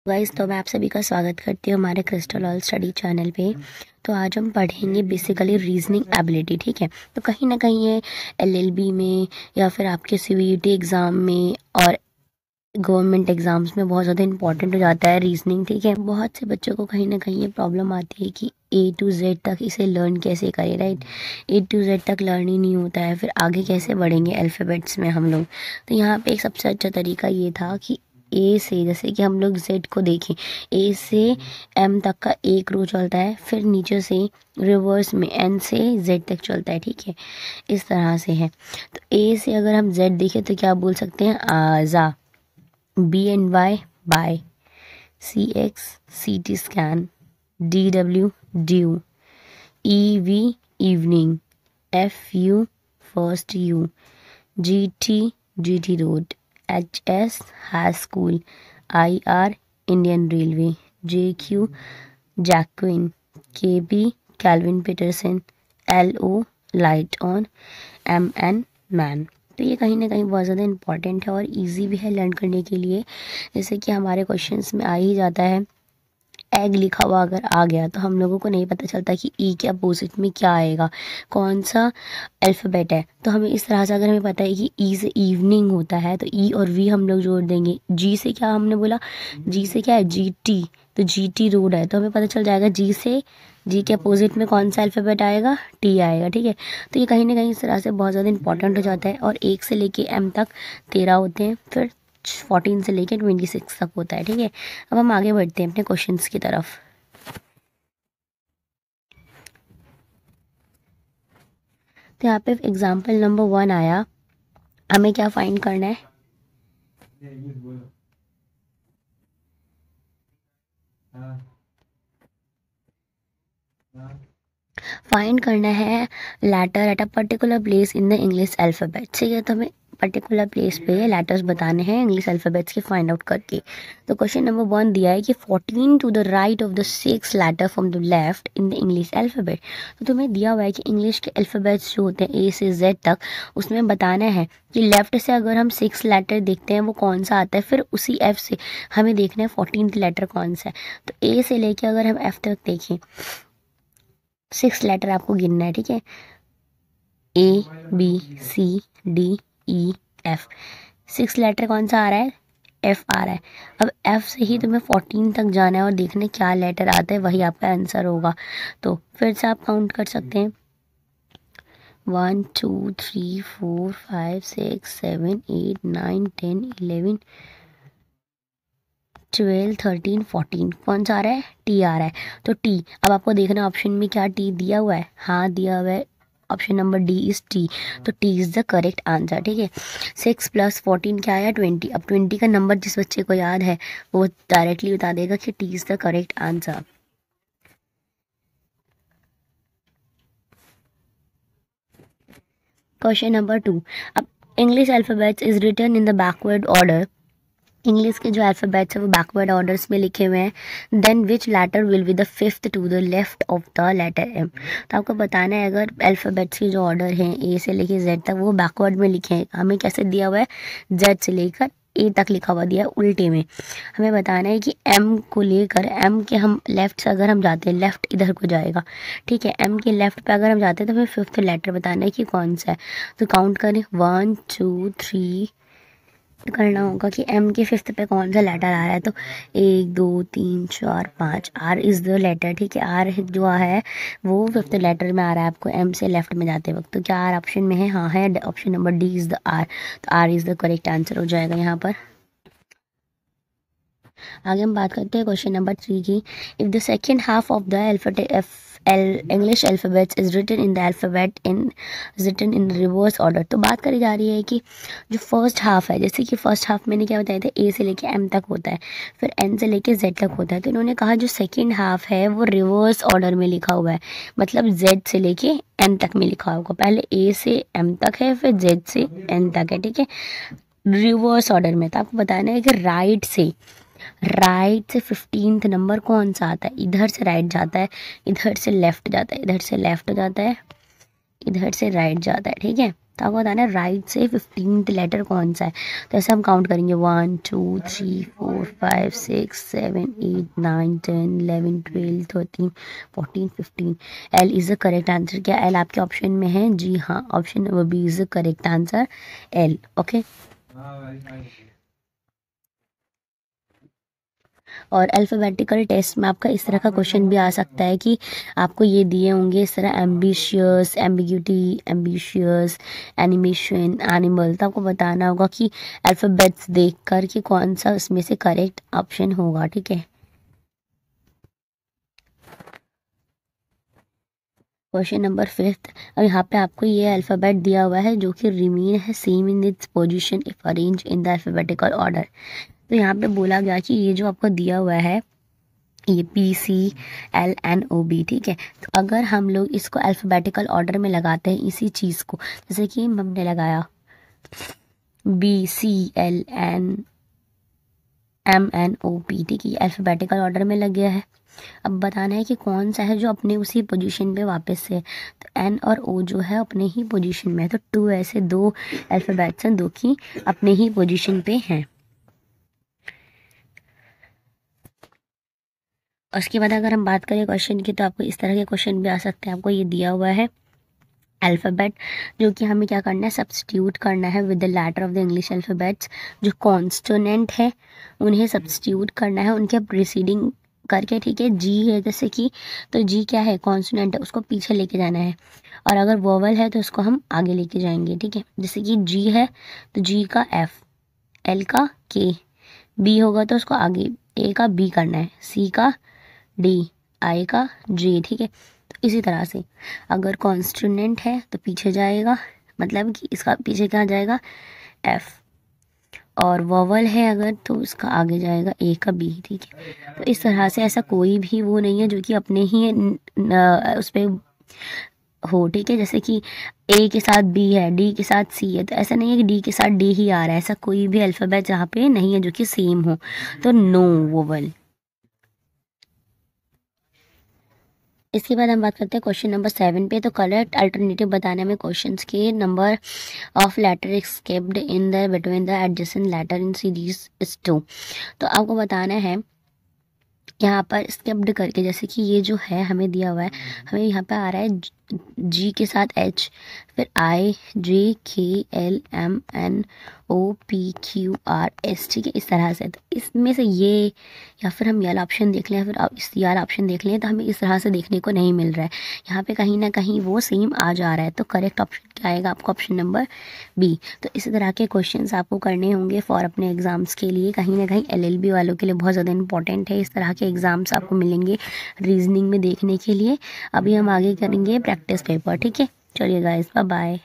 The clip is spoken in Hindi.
गाइस, तो मैं आप सभी का स्वागत करती हूँ हमारे क्रिस्टल ऑल स्टडी चैनल पे। तो आज हम पढ़ेंगे बेसिकली रीजनिंग एबिलिटी। ठीक है, तो कहीं ना कहीं ये एलएलबी में या फिर आपके सीवीटी एग्ज़ाम में और गवर्नमेंट एग्ज़ाम्स में बहुत ज़्यादा इंपॉर्टेंट हो जाता है रीजनिंग। ठीक है, बहुत से बच्चों को कहीं ना कहीं ये प्रॉब्लम आती है कि ए टू जेड तक इसे लर्न कैसे करें। राइट, ए टू जेड तक लर्न ही नहीं होता है, फिर आगे कैसे बढ़ेंगे अल्फ़ाबेट्स में हम लोग। तो यहाँ पे एक सबसे अच्छा तरीका ये था कि ए से, जैसे कि हम लोग जेड को देखें, ए से एम तक का एक रो चलता है, फिर नीचे से रिवर्स में एन से जेड तक चलता है। ठीक है, इस तरह से है। तो ए से अगर हम जेड देखें तो क्या बोल सकते हैं? आज़ा, B and Y by, C X CT scan, D W dew, E V evening, F U first U, G T road, H S high school, I R Indian railway, J Q Jacquin, K B Calvin Peterson, L O light on, M N man. तो ये कहीं ना कहीं बहुत ज़्यादा इंपॉर्टेंट है और इजी भी है लर्न करने के लिए। जैसे कि हमारे क्वेश्चंस में आ ही जाता है, एग लिखा हुआ अगर आ गया तो हम लोगों को नहीं पता चलता कि ई के अपोजिट में क्या आएगा, कौन सा अल्फ़ाबेट है। तो हमें इस तरह से, अगर हमें पता है कि ई से इवनिंग होता है तो ई और वी हम लोग जोड़ देंगे। जी से क्या हमने बोला? जी से क्या है? जी टी, तो जी टी रोड है, तो हमें पता चल जाएगा जी से, जी के अपोजिट में कौन सा अल्फ़ाबेट आएगा? टी आएगा। ठीक है, तो ये कहीं ना कहीं इस तरह से बहुत ज़्यादा इंपॉर्टेंट हो जाता है। और 1 से लेके एम तक 13 होते हैं, फिर 14 से लेके 26 तक होता है। ठीक है, अब हम आगे बढ़ते हैं अपने क्वेश्चंस की तरफ। तो यहाँ पे एग्जाम्पल नंबर 1 आया, हमें क्या फाइंड करना है? फाइंड करना है letter at a particular place in the English alphabet. ठीक है, तो हमें पर्टिकुलर प्लेस पे लेटर्स बताने हैं इंग्लिश अल्फ़ाबेट्स के फाइंड आउट करके। तो क्वेश्चन नंबर 1 दिया है कि 14 to the right of the 6 letter from the left in the English alphabet. तो तुम्हें दिया हुआ है कि इंग्लिश के अल्फ़ाबेट्स जो होते हैं ए से जेड तक, उसमें बताना है कि लेफ़्ट से अगर हम 6 लेटर देखते हैं वो कौन सा आता है, फिर उसी एफ से हमें देखना है 14th लेटर कौन सा है। तो ए से लेके अगर हम एफ तक देखें, 6 लेटर आपको गिनना है। ठीक है, A B C D E F, 6 letter कौन सा आ रहा है? एफ आ रहा है। अब एफ से ही तुम्हें 14 तक जाना है और देखना है क्या लेटर आता है, वही आपका आंसर होगा। तो फिर से आप काउंट कर सकते हैं, 1 2 3 4 5 6 7 8 9 10 11 12 13 14, कौन सा आ रहा है? टी आ रहा है। तो टी, अब आपको देखना ऑप्शन में क्या टी दिया हुआ है? हाँ दिया हुआ है, option number D is T. तो T is the correct answer. ठीक है, 6 + 14 क्या आया? 20। अब 20 का नंबर जिस बच्चे को याद है वो डायरेक्टली बता देगा कि T is the correct answer. Question number 2, अब English alphabets is written in the backward order. English के जो अल्फ़ाबेट्स है वो बैकवर्ड ऑर्डर्स में लिखे हुए हैं। Then which letter will be the fifth to the left of the letter M. तो आपको बताना है अगर अल्फ़ाबेट्स के जो ऑर्डर हैं ए से लेके जेड तक वो बैकवर्ड में लिखे हैं। हमें कैसे दिया हुआ है? जेड से लेकर ए तक लिखा हुआ दिया है उल्टे में। हमें बताना है कि एम को लेकर, एम के हम लेफ़्ट से अगर हम जाते हैं, लेफ़्ट इधर को जाएगा। ठीक है, एम के लेफ़्ट पे अगर हम जाते हैं तो हमें फिफ्थ लेटर बताना है कि कौन सा है। तो काउंट करें, 1 2 3 करना होगा कि एम के फिफ्थ पे कौन सा लेटर आ रहा है। तो 1 2 3 4 5, आर इज़ द लेटर। ठीक है, आर जो है वो फिफ्थ लेटर में आ रहा है आपको एम से लेफ्ट में जाते वक्त। तो क्या आर ऑप्शन में है? हाँ है, option number D is the R. तो R is the correct answer हो जाएगा यहाँ पर। आगे हम बात करते हैं क्वेश्चन नंबर 3 की। If the second half of the English alphabets is written in the alphabet in written in reverse order. तो बात करी जा रही है कि जो फर्स्ट हाफ है, जैसे कि फर्स्ट हाफ मैंने क्या बताया था, ए से लेके एम तक होता है, फिर एन से लेके जेड तक होता है। तो इन्होंने कहा जो सेकेंड हाफ है वो रिवर्स ऑर्डर में लिखा हुआ है, मतलब जेड से लेके एन तक में लिखा होगा। पहले ए से एम तक है, फिर जेड से एन तक है। ठीक है, रिवर्स ऑर्डर में। तो आपको बताना है कि राइट से 15th नंबर कौन सा आता है? इधर से राइट जाता है, इधर से लेफ्ट जाता है, इधर से लेफ्ट जाता है, इधर से राइट जाता है। ठीक है, तो आपको बताना है राइट से 15th लेटर कौन सा है। तो ऐसे हम काउंट करेंगे 1 2 3 4 5 6 7 8 9 10 11 12 13 14 15। L is the correct answer. क्या एल आपके ऑप्शन में है? जी हाँ, option number B is the correct answer, L. Okay, और अल्फ़ाबेटिकल टेस्ट में आपका इस तरह का क्वेश्चन भी आ सकता है कि आपको ये दिए होंगे इस तरह ambitious, ambiguity, ambitious, animation, animal. तो आपको बताना होगा कि अल्फ़ाबेट्स देखकर कि कौन सा उसमें से करेक्ट ऑप्शन होगा। ठीक है, क्वेश्चन नंबर 5। अब यहाँ पे आपको ये अल्फ़ाबेट दिया हुआ है जो कि रिमेन है same in its position if arrange in the alphabetical order. तो यहाँ पे बोला गया कि ये जो आपको दिया हुआ है ये PCLNOB, ठीक है। तो अगर हम लोग इसको अल्फ़ाबेटिकल ऑर्डर में लगाते हैं इसी चीज़ को, जैसे कि हमने लगाया BCLNMNOP, ठीक है, ये अल्फ़ाबेटिकल ऑर्डर में लग गया है। अब बताना है कि कौन सा है जो अपने उसी पोजीशन पे वापस से है। तो N और O जो है अपने ही पोजीशन में है, तो 2 ऐसे 2 अल्फ़ाबेट्स हैं, 2 की अपने ही पोजीशन पे हैं। उसके बाद अगर हम बात करें क्वेश्चन की, तो आपको इस तरह के क्वेश्चन भी आ सकते हैं। आपको ये दिया हुआ है अल्फ़ाबेट जो कि हमें क्या करना है, सब्स्टिट्यूट करना है with the letter of the English alphabets. जो कॉन्सोनेंट है उन्हें सब्स्टिट्यूट करना है उनके प्रीसीडिंग करके, ठीक है। जी है जैसे कि, तो जी क्या है, कॉन्सोनेंट है, उसको पीछे लेके जाना है। और अगर वोवल है तो उसको हम आगे लेके जाएंगे, ठीक है। जैसे कि जी है तो जी का F, L का K, बी होगा तो उसको आगे A का B करना है, C का D, I का J, ठीक है। तो इसी तरह से अगर कॉन्स्टिट्यूएंट है तो पीछे जाएगा, मतलब कि इसका पीछे क्या जाएगा, F। और वोवल है अगर तो इसका आगे जाएगा A का B, ठीक है। तो इस तरह से ऐसा कोई भी वो नहीं है जो कि अपने ही उस पर हो, ठीक है। जैसे कि A के साथ B है, D के साथ C है, तो ऐसा नहीं है कि D के साथ D ही आ रहा है। ऐसा कोई भी अल्फ़ाबेट जहाँ पे नहीं है जो कि सेम हो, तो नो वोवल। इसके बाद हम बात करते हैं क्वेश्चन नंबर 7 पे। तो करेक्ट अल्टरनेटिव बताने में क्वेश्चंस के number of letter skipped in the between the adjacent letter in series is 2। तो आपको बताना है यहाँ पर स्किप्ड करके, जैसे कि ये जो है हमें दिया हुआ है, हमें यहाँ पे आ रहा है जी के साथ H, फिर IJKLMNOPQRS, ठीक है, इस तरह से। तो इसमें से ये, या फिर हम वाला ऑप्शन देख लें, या फिर आप इस वाला ऑप्शन देख लें, तो हमें इस तरह से देखने को नहीं मिल रहा है। यहाँ पे कहीं ना कहीं वो सेम आ जा रहा है। तो करेक्ट ऑप्शन क्या आएगा आपको, ऑप्शन नंबर बी। तो इस तरह के क्वेश्चंस आपको करने होंगे फॉर अपने एग्जाम्स के लिए, कहीं ना कहीं LLB वालों के लिए बहुत ज़्यादा इंपॉर्टेंट है। इस तरह के एग्जाम्स आपको मिलेंगे रीजनिंग में देखने के लिए। अभी हम आगे करेंगे प्रैक्टिस पेपर, ठीक है। चलिए गाइस, बाय बाय।